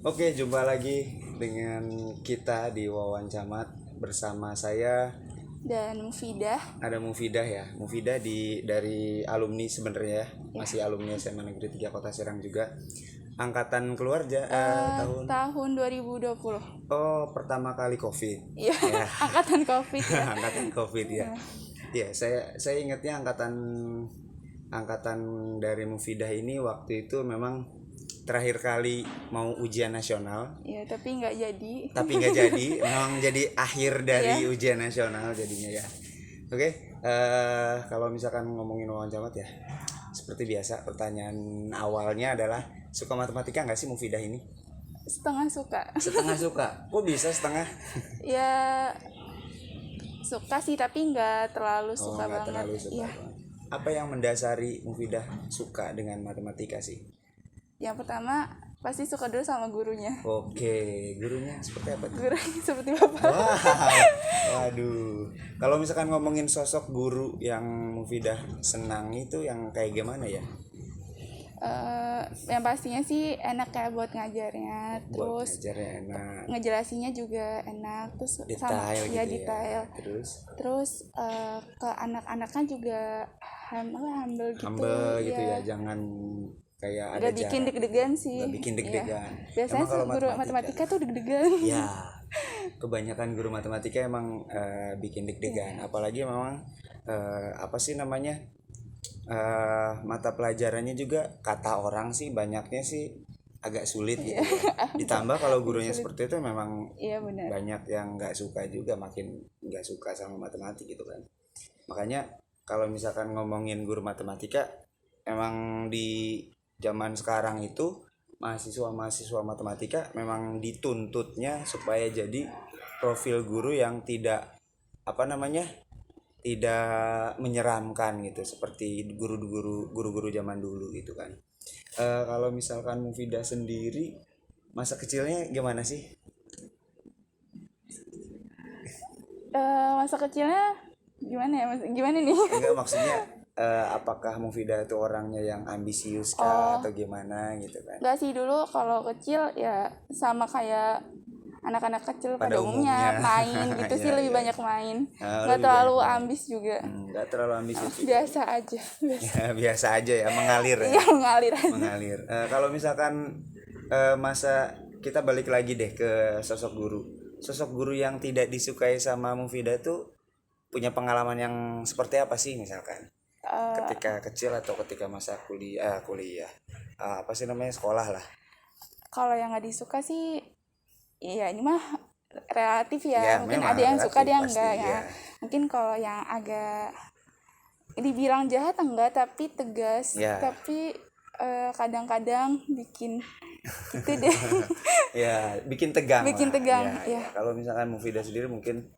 Oke, jumpa lagi dengan kita di Wawan Camat bersama saya. Dan Mufidah. Ada Mufidah ya. Mufidah dari alumni sebenarnya ya. Ya. Masih alumni SMA Negeri 3 Kota Serang juga. Angkatan keluar Tahun 2020. Oh, pertama kali Covid. Iya. Ya. Angkatan Covid ya. Angkatan Covid ya. Ya, saya ingatnya angkatan dari Mufidah ini waktu itu memang terakhir kali mau ujian nasional. Iya, tapi nggak jadi. Memang jadi akhir dari ujian nasional jadinya ya. Oke, kalau misalkan ngomongin Wawan Camat ya, seperti biasa pertanyaan awalnya adalah suka matematika nggak sih Mufidah ini? Setengah suka. Setengah suka. Kok bisa setengah? Ya suka sih, tapi nggak terlalu suka nggak banget. terlalu suka Iya. banget. Apa yang mendasari Mufidah suka dengan matematika sih? Yang pertama pasti suka dulu sama gurunya. Oke, gurunya seperti apa tuh? Gurunya seperti bapak. Waduh. Kalau misalkan ngomongin sosok guru yang Mufidah senang itu yang kayak gimana ya? Yang pastinya sih enak ya buat ngajarnya, terus Ngajarnya enak, ngejelasinnya juga enak, terus detail gitu ya. detail. Terus ke anak-anaknya juga humble gitu ya, jangan kayak ada Gak bikin deg-degan sih. Gak bikin deg-degan. Ya. Biasanya kalau guru matematika tuh deg-degan. Ya, kebanyakan guru matematika emang bikin deg-degan. Apalagi memang apa sih namanya, mata pelajarannya juga kata orang sih banyaknya sih agak sulit gitu ya. Ditambah kalau gurunya seperti itu memang benar. Banyak yang nggak suka juga, makin nggak suka sama matematik gitu kan. Makanya kalau misalkan ngomongin guru matematika, emang di zaman sekarang itu mahasiswa matematika memang dituntutnya supaya jadi profil guru yang tidak tidak menyeramkan gitu seperti guru-guru zaman dulu gitu kan. Kalau misalkan Mufidah sendiri masa kecilnya gimana sih? Masa kecilnya gimana ya? Gimana nih? Enggak, maksudnya apakah Mufidah itu orangnya yang ambisius kah atau gimana gitu kan? Enggak sih, dulu kalau kecil ya sama kayak anak-anak kecil pada umumnya main gitu sih, lebih banyak main. Nggak terlalu ambis juga. Nggak terlalu ambis itu. Biasa aja. Biasa aja ya, mengalir ya. Iya, mengalir aja. Mengalir. Kalau misalkan masa kita balik lagi deh ke sosok guru. Sosok guru yang tidak disukai sama Mufidah tuh punya pengalaman yang seperti apa sih misalkan? Ketika kecil atau ketika masa kuliah. Apa sih namanya, sekolah lah. Kalau yang nggak disuka sih, iya ini mah relatif ya. Mungkin ada yang relatif, suka, ada yang enggak ya. Iya. Mungkin kalau yang agak dibilang jahat enggak, tapi tegas. Ya. Tapi kadang-kadang bikin gitu deh. Ya, bikin tegang. Ya. Kalau misalkan Mufidah sendiri mungkin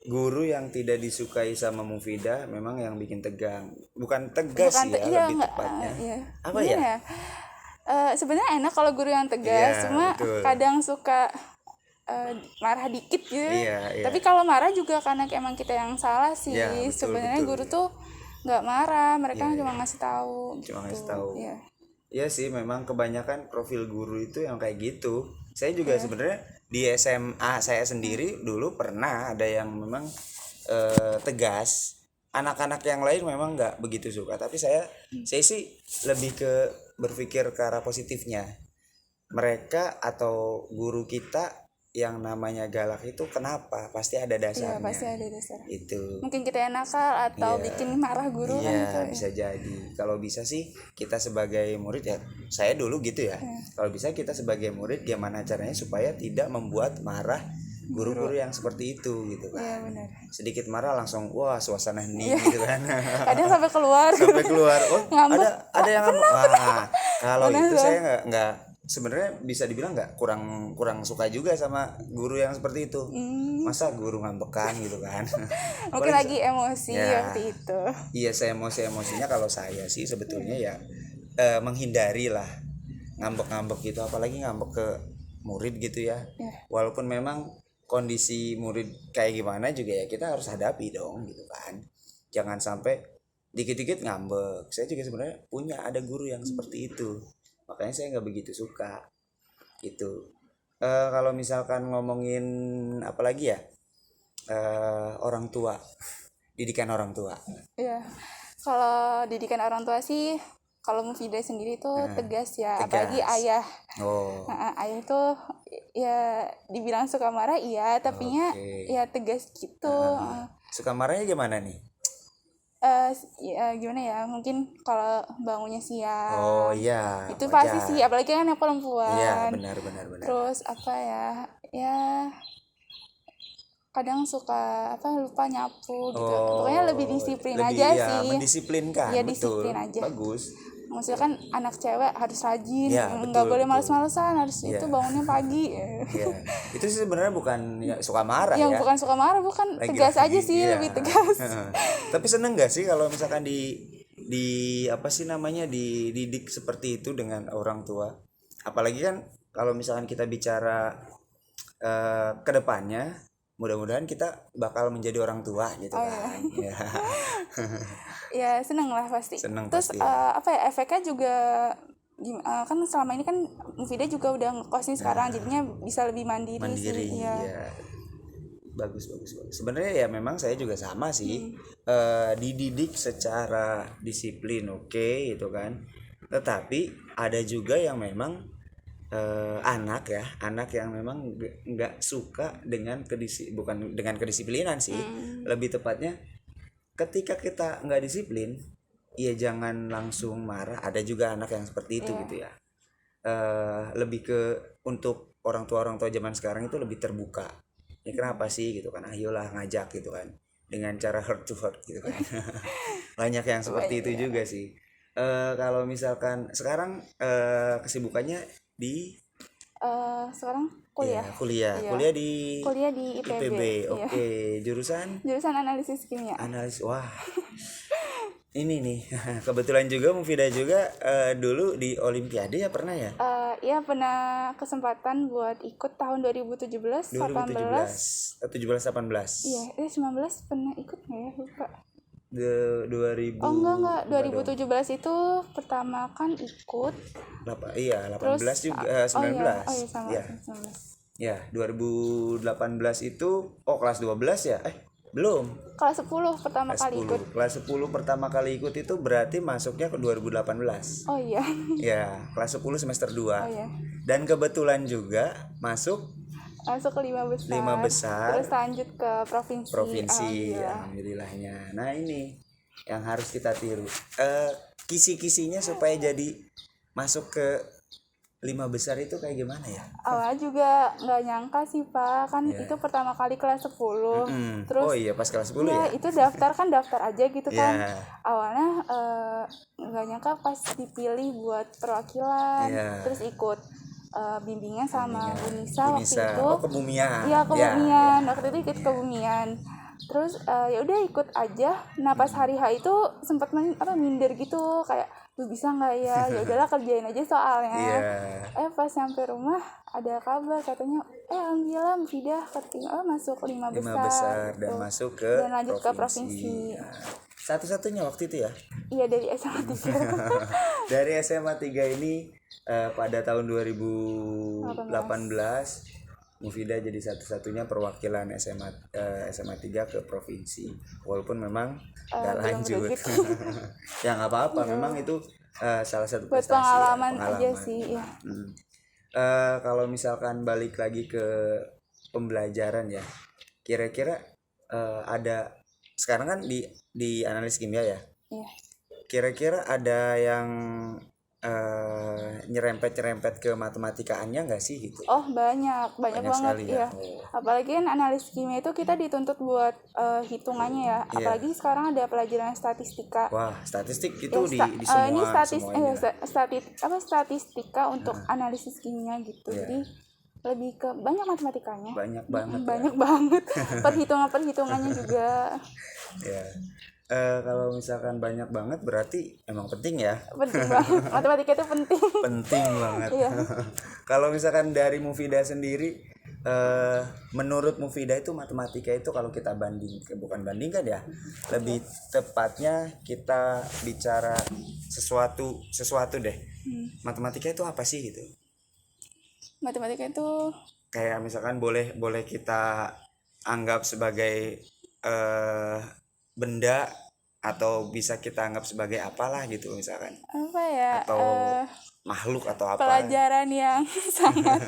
guru yang tidak disukai sama Mufidah memang yang bikin tegang. Bukan tegas lebih tepatnya. Apa ya? Sebenarnya enak kalau guru yang tegas, cuma betul. Kadang suka marah dikit gitu. Tapi kalau marah juga karena emang kita yang salah sih. Sebenarnya guru tuh nggak marah, mereka cuma ngasih tahu. Iya sih, memang kebanyakan profil guru itu yang kayak gitu. Saya juga sebenarnya di SMA saya sendiri dulu pernah ada yang memang tegas. Anak-anak yang lain memang nggak begitu suka, tapi saya sih lebih ke berpikir ke arah positifnya. Mereka atau guru kita yang namanya galak itu kenapa? Pasti ada dasarnya. Iya, pasti ada dasar. Itu. Mungkin kita yang nakal atau bikin marah guru kan. Iya, bisa jadi. Kalau bisa sih kita sebagai murid ya, saya dulu gitu ya. Kalau bisa kita sebagai murid gimana caranya supaya tidak membuat marah guru-guru yang seperti itu gitu kan. Iya, benar. Sedikit marah langsung wah suasana hening gitu kan. Kadang sampai keluar. Oh, ada yang ngambek. Wah, kalau itu saya nggak sebenarnya bisa dibilang nggak kurang suka juga sama guru yang seperti itu. Masa guru ngambekan gitu kan. Mungkin lagi emosi waktu itu. Iya, saya emosinya kalau saya sih sebetulnya ya menghindari lah ngambek-ngambek gitu, apalagi ngambek ke murid gitu ya. Walaupun memang kondisi murid kayak gimana juga ya kita harus hadapi dong gitu kan. Jangan sampai dikit-dikit ngambek. Saya juga sebenarnya ada guru yang seperti itu. makanya saya nggak begitu suka gitu. Kalau misalkan ngomongin apalagi ya, orang tua, didikan orang tua. Iya, kalau didikan orang tua sih, kalau Mufidah sendiri tuh tegas ya, apalagi ayah. Ayah itu ya dibilang suka marah iya, tapi ya tegas gitu. Suka marahnya gimana nih? Ya gimana ya, mungkin kalau bangunnya siang. Oh iya. Itu pasti sih, apalagi kan yang perempuan. Iya, benar. Terus apa ya kadang suka lupa nyapu gitu. Pokoknya lebih disiplin aja sih. Mendisiplinkan. Ya disiplin aja. Bagus. Maksudnya kan anak cewek harus rajin, nggak boleh males-malesan, harus itu bangunnya pagi. Itu sih sebenarnya bukan suka marah ya. Bukan suka marah, bukan tegas aja sih, lebih tegas. Tapi seneng gak sih kalau misalkan di apa sih namanya, dididik seperti itu dengan orang tua? Apalagi kan kalau misalkan kita bicara ke depannya, mudah-mudahan kita bakal menjadi orang tua gitu kan. Ya seneng lah pasti. Terus efeknya juga kan selama ini kan Mufidah juga udah ngekos nih sekarang, jadinya bisa lebih mandiri sih. Ya. Bagus. Sebenarnya ya memang saya juga sama sih. Dididik secara disiplin oke, gitu kan. Tetapi ada juga yang memang anak yang memang nggak suka dengan bukan dengan kedisiplinan sih, lebih tepatnya ketika kita nggak disiplin ya jangan langsung marah. Ada juga anak yang seperti itu gitu ya. Lebih ke untuk orang tua zaman sekarang itu lebih terbuka. Ini kenapa sih gitu kan, ayolah ngajak gitu kan, dengan cara heart to heart gitu kan. Banyak yang seperti itu juga sih. Kalau misalkan sekarang kesibukannya di sekarang kuliah. Kuliah di IPB. Oke. Jurusan analisis kimia. Wah. Ini nih kebetulan juga Mufidah juga dulu di Olimpiade ya, pernah ya? Iya pernah kesempatan buat ikut tahun 2017 18. 17-18. Iya, 19 pernah ikut nggak ya, lupa. 2000. Oh enggak 2017 itu pertama kan ikut. 18 terus, juga 19. Sama 19. Ya, 2018 itu kelas 12 ya? Belum. Kelas 10 pertama kali ikut. Kelas 10 pertama kali ikut itu berarti masuknya ke 2018. Oh iya. Ya, kelas 10 semester 2. Oh iya. Dan kebetulan juga masuk ke 5 besar. Terus lanjut ke provinsi. Alhamdulillahnya. Nah, ini yang harus kita tiru. Kisi-kisinya supaya jadi masuk ke 5 besar itu kayak gimana ya? Awalnya juga nggak nyangka sih Pak, kan itu pertama kali kelas 10. Terus pas kelas 10 ya? Itu daftar aja gitu kan. Awalnya nggak nyangka pas dipilih buat perwakilan. Terus ikut bimbingan sama Bu Nisa waktu itu. Kebumian. Iya, Kebumian. Waktu itu ikut Kebumian. Terus ya udah ikut aja. Nah pas hari H itu sempat minder gitu, kayak lu bisa nggak ya udahlah kerjain aja soalnya. Pas sampai rumah ada kabar katanya alhamdulillah Mufidah masuk 5 besar dan masuk ke dan lanjut ke provinsi. Satu-satunya waktu itu ya? Iya, dari SMA 3. Dari SMA 3 ini pada tahun 2018 Mufidah jadi satu-satunya perwakilan SMA 3 ke provinsi. Walaupun memang nggak lanjut. Ya nggak apa-apa, memang itu salah satu buat prestasi. Pengalaman aja sih. Ya. Kalau misalkan balik lagi ke pembelajaran ya, kira-kira ada sekarang kan di analis kimia ya. Iya. Kira-kira ada yang nyerempet ke matematikaannya nggak sih gitu? Banyak banget ya. Apalagi kan analis kimia itu kita dituntut buat hitungannya ya. Apalagi sekarang ada pelajaran statistika. Wah, statistik itu di semua. Ini statistika untuk analisis kimia gitu. Jadi lebih ke banyak matematikanya. Banyak banget. Perhitungannya juga. Ya. Kalau misalkan banyak banget berarti emang penting ya. Penting banget. Matematika itu penting. Penting banget. Iya. Kalau misalkan dari Mufidah sendiri menurut Mufidah itu matematika itu kalau kita bukan bandingkan ya, lebih tepatnya kita bicara sesuatu deh. Matematika itu apa sih gitu? Matematika itu Kayak misalkan boleh kita anggap sebagai benda, atau bisa kita anggap sebagai apalah gitu misalkan, apa ya, atau makhluk atau apa. pelajaran yang sangat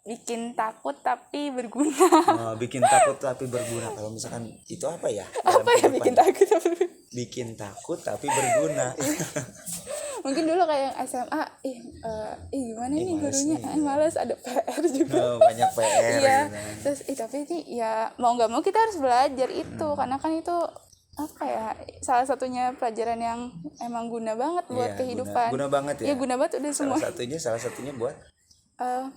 bikin takut tapi berguna. Bikin takut tapi berguna. Kalau misalkan itu apa ya? Apa ya bikin takut tapi berguna? Bikin takut tapi berguna. Mungkin dulu kayak SMA, gimana nih gurunya, malas, ada PR juga. Banyak PR. Iya. Gitu. Terus tapi ini ya mau nggak mau kita harus belajar itu, karena kan itu apa ya, salah satunya pelajaran yang emang guna banget buat kehidupan. Guna banget ya. Iya, guna banget udah semua. Salah satunya buat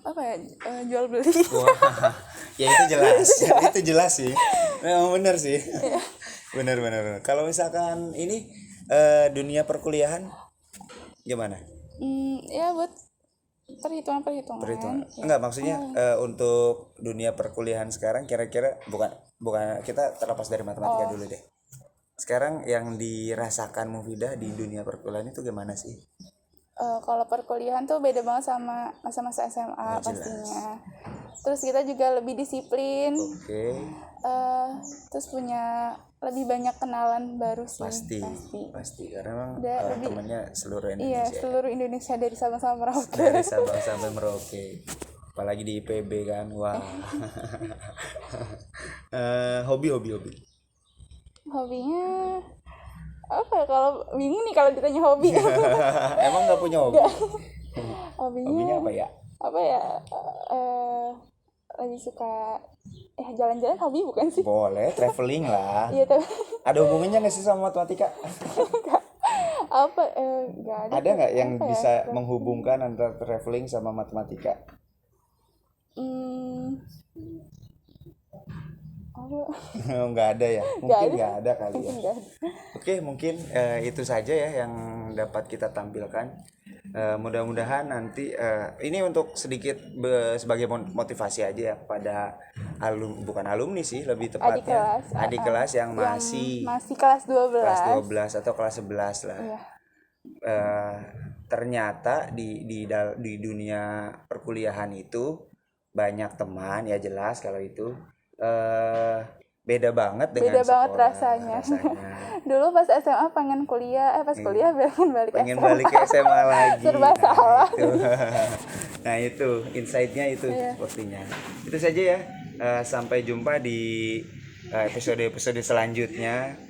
apa ya, jual beli. Wah, ya itu jelas. Itu jelas sih. Memang benar sih. Benar. Kalau misalkan ini dunia perkuliahan gimana? Ya buat perhitungan. Ya. Enggak, maksudnya untuk dunia perkuliahan sekarang kira-kira bukan kita terlepas dari matematika dulu deh. Sekarang yang dirasakan Mufidah di dunia perkuliahan itu gimana sih? Kalau perkuliahan tuh beda banget sama masa-masa SMA pastinya. Terus kita juga lebih disiplin. Oke. Terus punya lebih banyak kenalan baru sih. Pasti karena memang lebih, temannya seluruh Indonesia. Iya, seluruh Indonesia dari Sabang sampai Merauke. Dari Sabang sampai Merauke. Apalagi di IPB kan. Wah. Hobi. Hobinya apa ya, kalau bingung nih kalau ditanya hobi. Emang nggak punya hobi? Hobinya apa ya? Apa ya? Lagi suka jalan-jalan, hobi bukan sih? Boleh, traveling lah. Iya, tapi ada hubungannya nggak sih sama matematika? apa nggak ada. Ada nggak yang bisa menghubungkan antara traveling sama matematika? Nggak ada ya, mungkin nggak ada kali ya. Oke, mungkin itu saja ya yang dapat kita tampilkan. Mudah-mudahan nanti ini untuk sedikit sebagai motivasi aja ya pada bukan alumni sih, lebih tepatnya adik kelas yang masih kelas 12 atau kelas 11 lah. Iya. Ternyata di dunia perkuliahan itu banyak teman, ya jelas kalau itu beda banget dengan sekolah, rasanya. Dulu pas SMA pengen kuliah, pas kuliah pengen balik ke SMA lagi. Serba salah. Nah itu insight-nya itu sepertinya. Itu saja ya. Sampai jumpa di episode selanjutnya.